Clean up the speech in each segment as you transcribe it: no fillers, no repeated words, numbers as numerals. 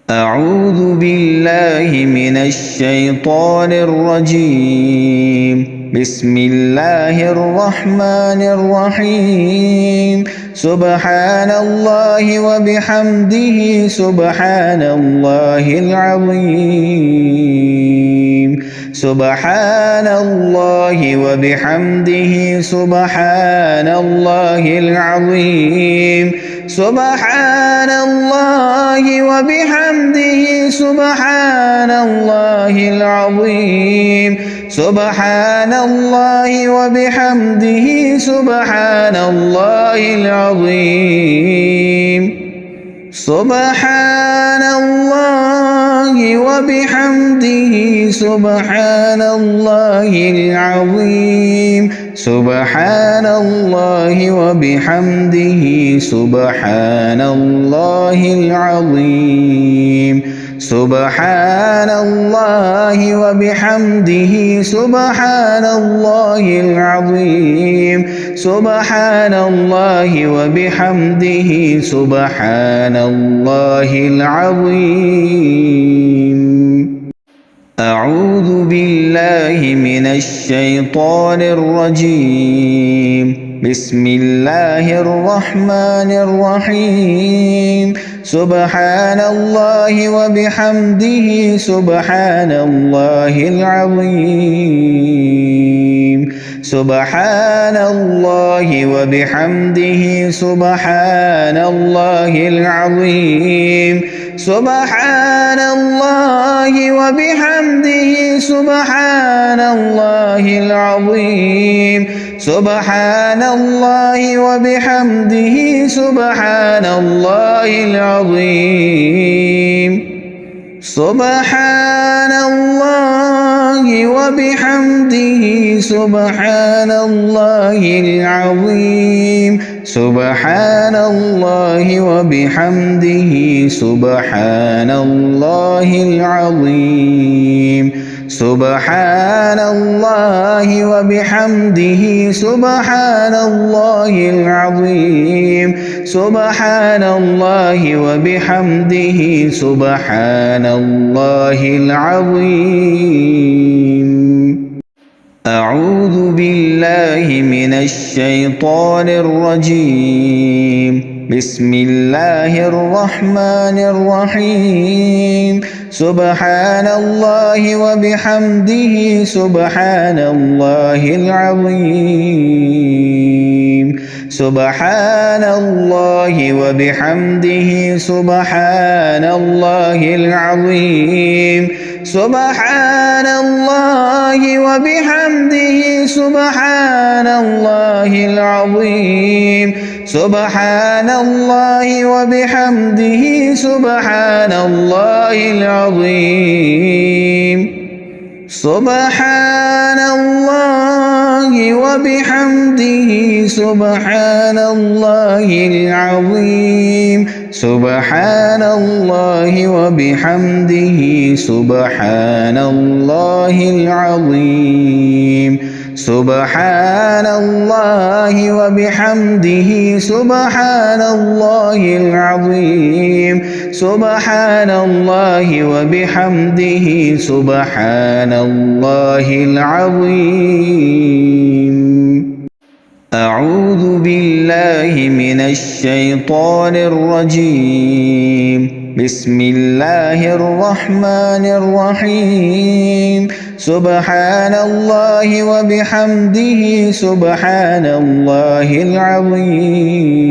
أعوذ بالله من الشيطان الرجيم. بسم الله الرحمن الرحيم. سبحان الله وبحمده سبحان الله العظيم. سبحان الله وبحمده سبحان الله العظيم. سبحان الله وبحمده سبحان الله العظيم. سبحان الله وبحمده سبحان الله العظيم. سبحان الله وبحمده سبحان الله العظيم. سبحان الله وبحمده سبحان الله العظيم. سبحان الله وبحمده سبحان الله العظيم. سبحان الله وبحمده سبحان الله العظيم. أعوذ بالله من الشيطان الرجيم. بسم الله الرحمن الرحيم. سبحان الله وبحمده سبحان الله العظيم. سبحان الله وبحمده سبحان الله العظيم. سبحان الله وبحمده سبحان الله العظيم. سبحان الله وبحمده سبحان الله العظيم. سبحان الله وبحمده سبحان الله العظيم. سبحان الله وبحمده سبحان الله العظيم. سبحان الله وبحمده سبحان الله العظيم. سبحان الله وبحمده سبحان الله العظيم. أعوذ بالله من الشيطان الرجيم. بسم الله الرحمن الرحيم. سبحان الله وبحمده سبحان الله العظيم. سبحان الله وبحمده سبحان الله العظيم. سبحان الله وبحمده سبحان الله العظيم. سبحان الله وبحمده سبحان الله العظيم. سبحان الله وبحمده سبحان الله العظيم. سبحان الله وبحمده سبحان الله العظيم. سبحان الله وبحمده سبحان الله العظيم. سبحان الله وبحمده سبحان الله العظيم. أعوذ بالله من الشيطان الرجيم. بسم الله الرحمن الرحيم. سبحان الله وبحمده سبحان الله العظيم.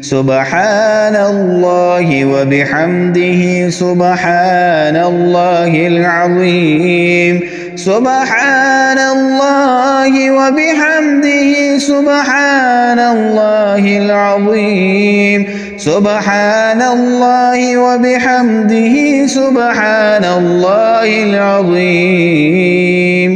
سبحان الله وبحمده سبحان الله العظيم. سبحان الله وبحمده سبحان الله العظيم. سبحان الله وبحمده سبحان الله العظيم.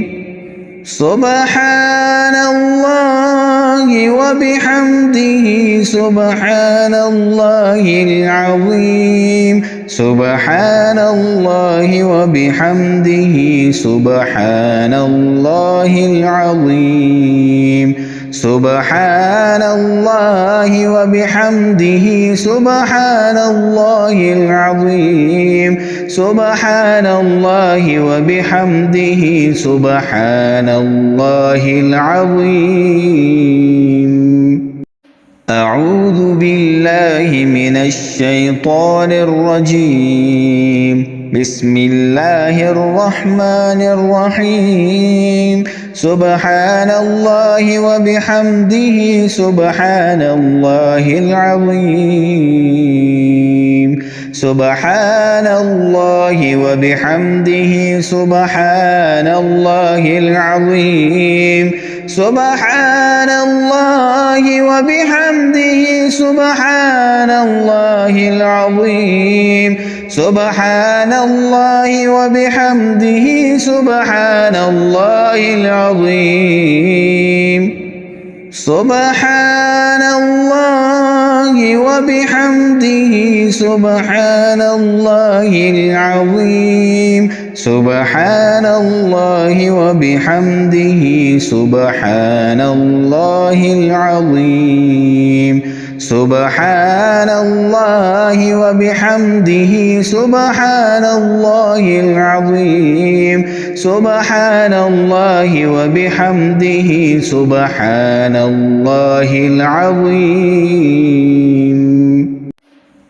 سبحان الله وبحمده سبحان الله العظيم. سبحان الله وبحمده سبحان الله العظيم. سبحان الله وبحمده سبحان الله العظيم سبحان الله وبحمده سبحان الله العظيم أعوذ بالله من الشيطان الرجيم بسم الله الرحمن الرحيم سبحان الله وبحمده سبحان الله العظيم سبحان الله وبحمده سبحان الله العظيم سبحان الله وبحمده سبحان الله العظيم سبحان الله وبحمده سبحان الله العظيم سبحان الله وبحمده سبحان الله العظيم سبحان الله وبحمده سبحان الله العظيم سبحان الله وبحمده سبحان الله العظيم سبحان الله وبحمده سبحان الله العظيم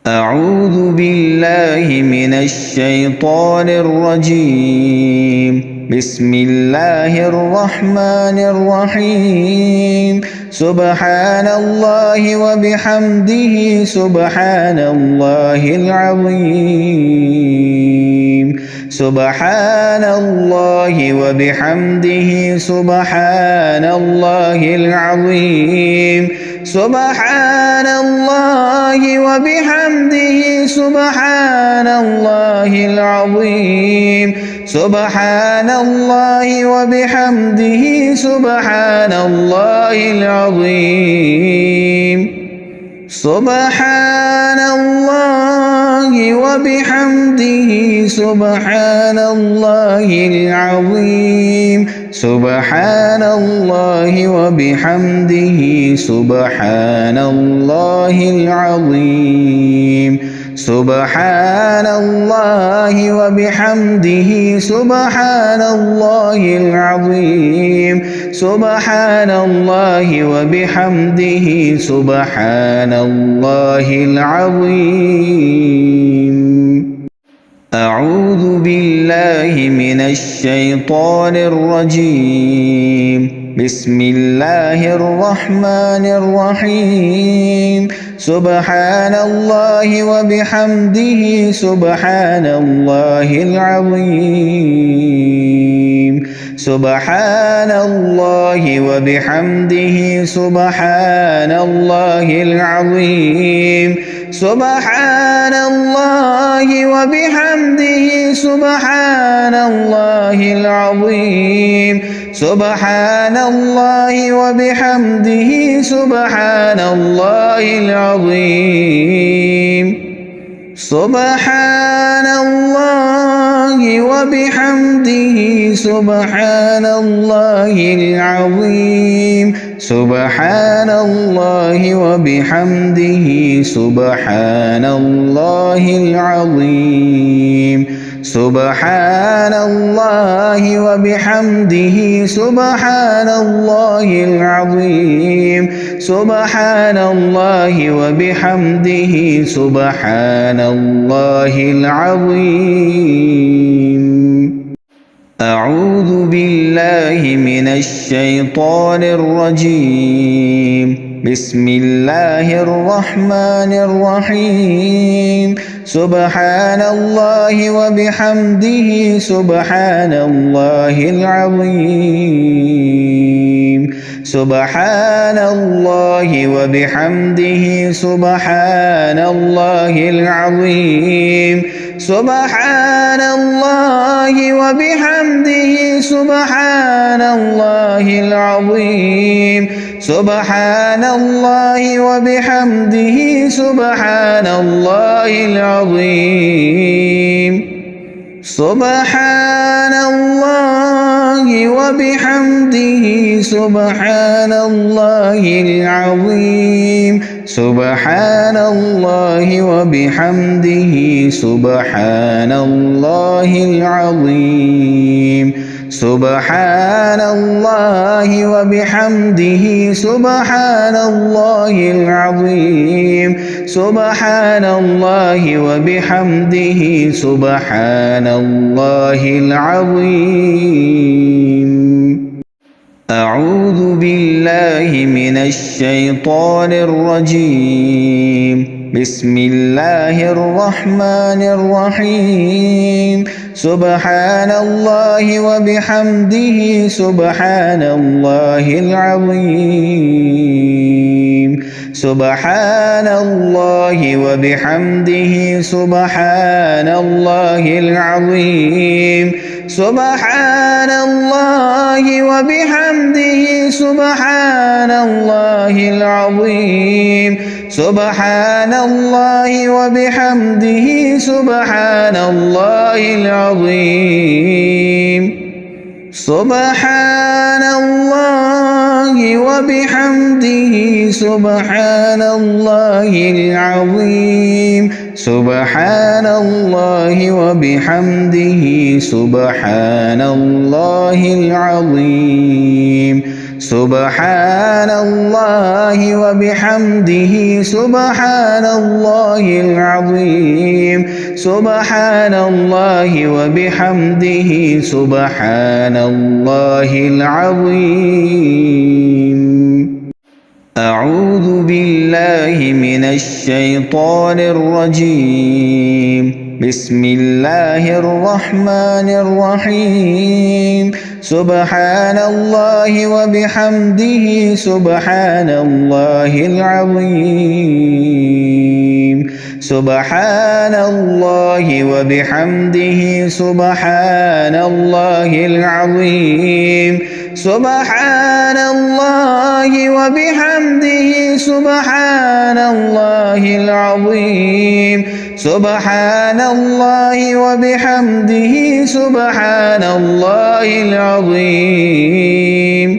أعوذ بالله من الشيطان الرجيم بسم الله الرحمن الرحيم سبحان الله وبحمده سبحان الله العظيم سبحان الله وبحمده سبحان الله العظيم سبحان الله وبحمده سبحان الله العظيم سبحان الله وبحمده سبحان الله العظيم سبحان الله وبحمده سبحان الله العظيم سبحان الله وبحمده سبحان الله العظيم سبحان الله وبحمده سبحان الله العظيم سبحان الله وبحمده سبحان الله العظيم أعوذ بالله من الشيطان الرجيم بسم الله الرحمن الرحيم سبحان الله وبحمده سبحان الله العظيم سبحان الله وبحمده سبحان الله العظيم سبحان الله وبحمده سبحان الله العظيم سبحان الله وبحمده سبحان الله العظيم سبحان الله وبحمده سبحان الله العظيم سبحان الله وبحمده سبحان الله العظيم سبحان الله وبحمده سبحان الله العظيم سبحان الله وبحمده سبحان الله العظيم أعوذ بالله من الشيطان الرجيم بسم الله الرحمن الرحيم سبحان الله وبحمده سبحان الله العظيم سبحان الله وبحمده سبحان الله العظيم سبحان الله وبحمده سبحان الله العظيم سبحان الله وبحمده سبحان الله العظيم سبحان الله وبحمده سبحان الله العظيم سبحان الله وبحمده سبحان الله العظيم سبحان الله وبحمده سبحان الله العظيم سبحان الله وبحمده سبحان الله العظيم أعوذ بالله من الشيطان الرجيم بسم الله الرحمن الرحيم سبحان الله وبحمده سبحان الله العظيم سبحان الله وبحمده سبحان الله العظيم سبحان الله وبحمده سبحان الله العظيم سبحان الله وبحمده سبحان الله العظيم سبحان الله وبحمده سبحان الله العظيم سبحان الله وبحمده سبحان الله العظيم سبحان الله وبحمده سبحان الله العظيم سبحان الله وبحمده سبحان الله العظيم أعوذ بالله من الشيطان الرجيم بسم الله الرحمن الرحيم سبحان الله وبحمده سبحان الله العظيم سبحان الله وبحمده سبحان الله العظيم سبحان الله وبحمده سبحان الله العظيم سبحان الله وبحمده سبحان الله العظيم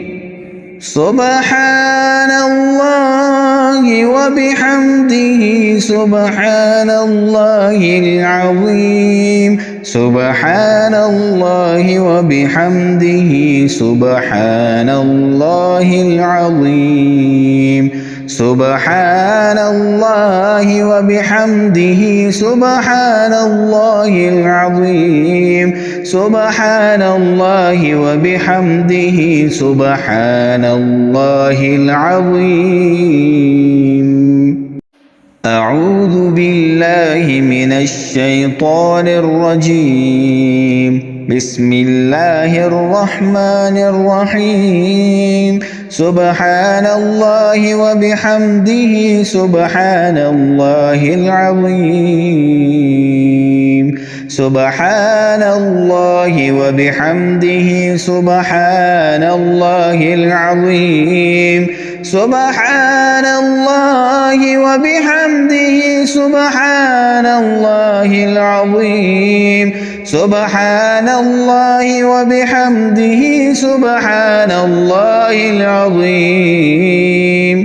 سبحان الله وبحمده سبحان الله العظيم سبحان الله وبحمده سبحان الله العظيم سبحان الله وبحمده سبحان الله العظيم سبحان الله وبحمده سبحان الله العظيم أعوذ بالله من الشيطان الرجيم بسم الله الرحمن الرحيم سبحان الله وبحمده سبحان الله العظيم سبحان الله وبحمده سبحان الله العظيم سبحان الله وبحمده سبحان الله العظيم سبحان الله وبحمده سبحان الله العظيم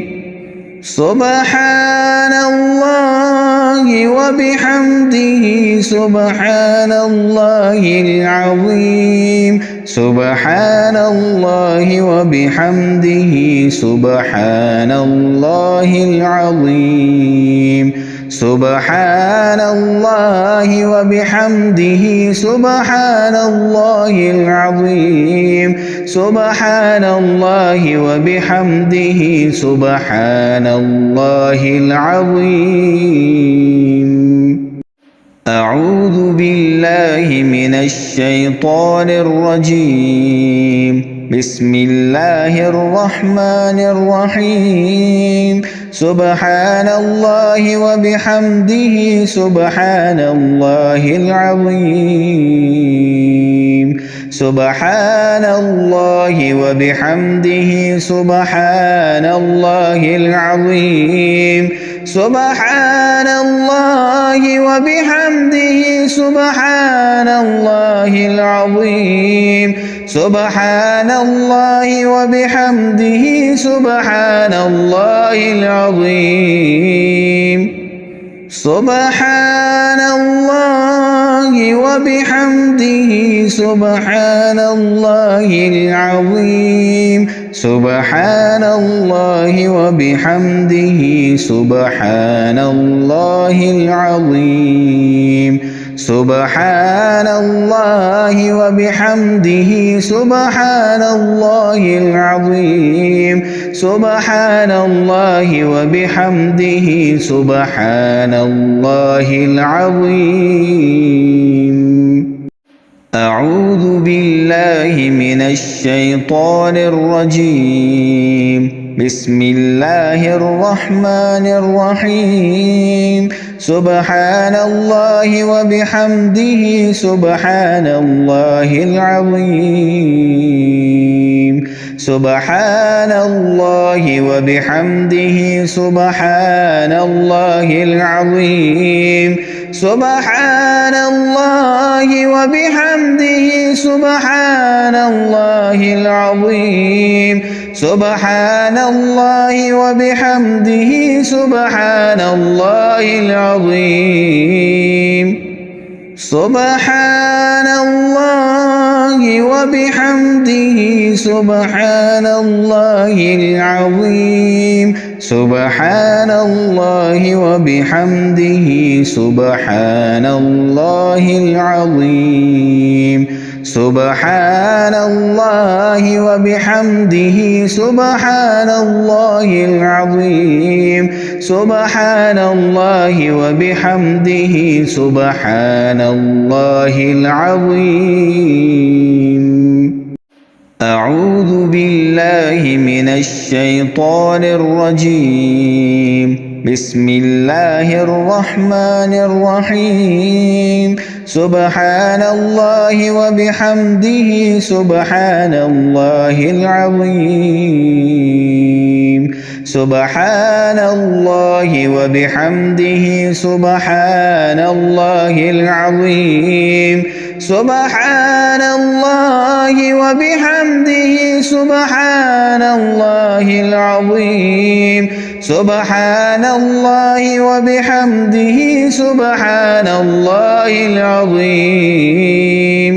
سبحان الله وبحمده سبحان الله العظيم سبحان الله وبحمده سبحان الله العظيم سبحان الله وبحمده سبحان الله العظيم سبحان الله وبحمده سبحان الله العظيم أعوذ بالله من الشيطان الرجيم بسم الله الرحمن الرحيم سبحان الله وبحمده سبحان الله العظيم سبحان الله وبحمده سبحان الله العظيم سبحان الله وبحمده سبحان الله العظيم سبحان الله وبحمده سبحان الله العظيم سبحان الله وبحمده سبحان الله العظيم سبحان الله وبحمده سبحان الله العظيم سبحان الله وبحمده سبحان الله العظيم سبحان الله وبحمده سبحان الله العظيم أعوذ بالله من الشيطان الرجيم بسم الله الرحمن الرحيم سبحان الله وبحمده سبحان الله العظيم سبحان الله وبحمده سبحان الله العظيم سبحان الله وبحمده سبحان الله العظيم سبحان الله وبحمده سبحان الله العظيم سبحان الله وبحمده سبحان الله العظيم سبحان الله وبحمده سبحان الله العظيم سبحان الله وبحمده سبحان الله العظيم سبحان الله وبحمده سبحان الله العظيم أعوذ بالله من الشيطان الرجيم بسم الله الرحمن الرحيم سبحان الله وبحمده سبحان الله العظيم سبحان الله وبحمده سبحان الله العظيم سبحان الله وبحمده سبحان الله العظيم سبحان الله وبحمده سبحان الله العظيم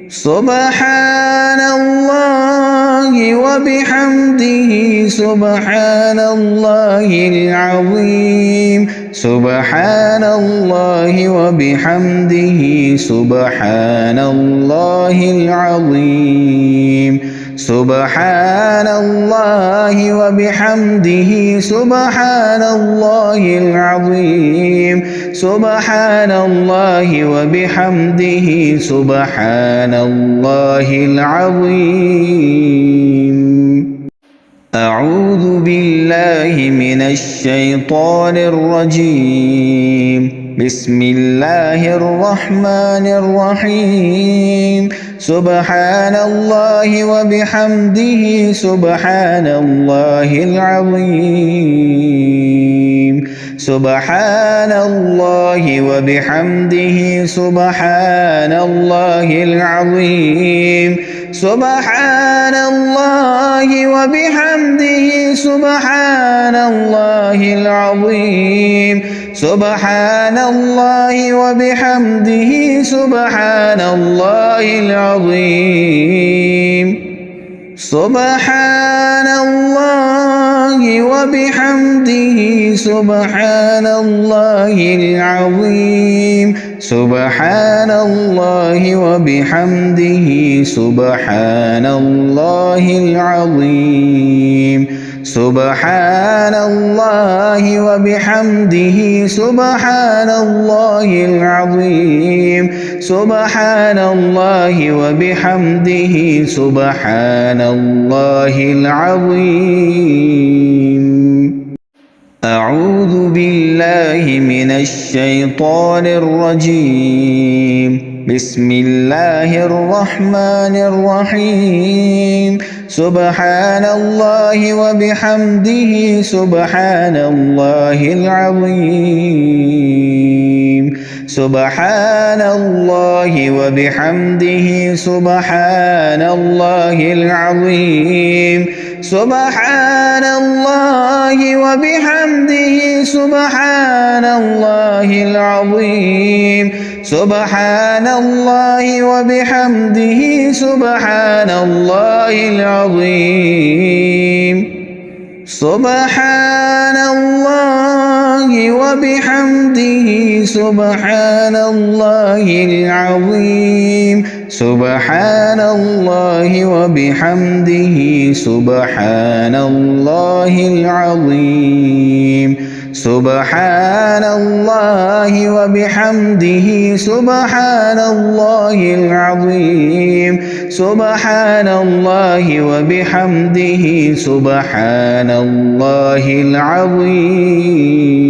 سبحان الله وبحمده سبحان الله العظيم سبحان الله وبحمده سبحان الله العظيم سبحان الله وبحمده سبحان الله العظيم سبحان الله وبحمده سبحان الله العظيم أعوذ بالله من الشيطان الرجيم بسم الله الرحمن الرحيم سبحان الله وبحمده سبحان الله العظيم سبحان الله وبحمده سبحان الله العظيم سبحان الله وبحمده سبحان الله العظيم سبحان الله وبحمده سبحان الله العظيم سبحان الله وبحمده سبحان الله العظيم سبحان الله وبحمده سبحان الله العظيم سبحان الله وبحمده سبحان الله العظيم سبحان الله وبحمده سبحان الله العظيم أعوذ بالله من الشيطان الرجيم بسم الله الرحمن الرحيم سبحان الله وبحمده سبحان الله العظيم سبحان الله وبحمده سبحان الله العظيم سبحان الله وبحمده سبحان الله العظيم سبحان الله وبحمده سبحان الله العظيم سبحان الله وبحمده سبحان الله العظيم سبحان الله وبحمده سبحان الله العظيم سبحان الله وبحمده سبحان الله العظيم سبحان الله وبحمده سبحان الله العظيم